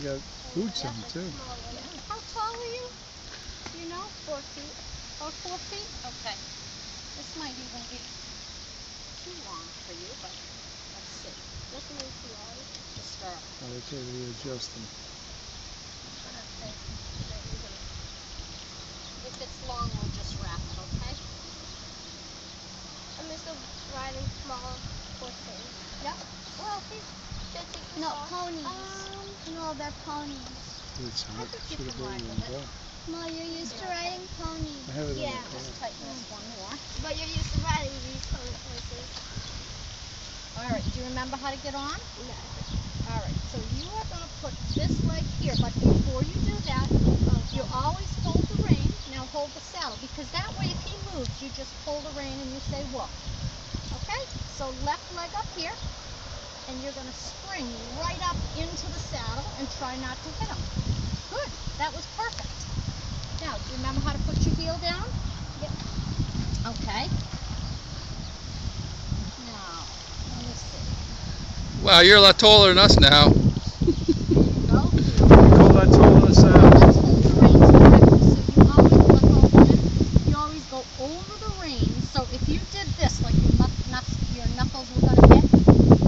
You got boots on too. How tall are you? Do you know? 4 feet. About 4 feet? Okay. This might even be too long for you, but let's see. What do you feel? The start. Okay, we adjust them. Okay. If it's long, we'll just wrap it, okay? I'm just riding small horses. Yep. Well, No, ponies. No, they're ponies. It's hot. think you Should have can brought ride you with in it. bed. No, you're used to riding ponies. I have it in Yeah, the car. just tighten this one more. but you're used to riding these horses. All right. Do you remember how to get on? No. All right. So you are going to put this leg here, but before you do that, you always hold the rein. Now hold the saddle, because that way if he moves, you just pull the rein and you say whoa. Okay? So left leg up here, and you're going to spring right up into the saddle and try not to hit him. Good. That was perfect. Now, do you remember how to put your heel down? Yep. Okay. Now, let me see. Wow, you're a lot taller than us now. There you go. Call that total Let's sound. hold the reins correctly. So you always look over it. You always go over the reins. So if you did this, like your knuckles were going to hit,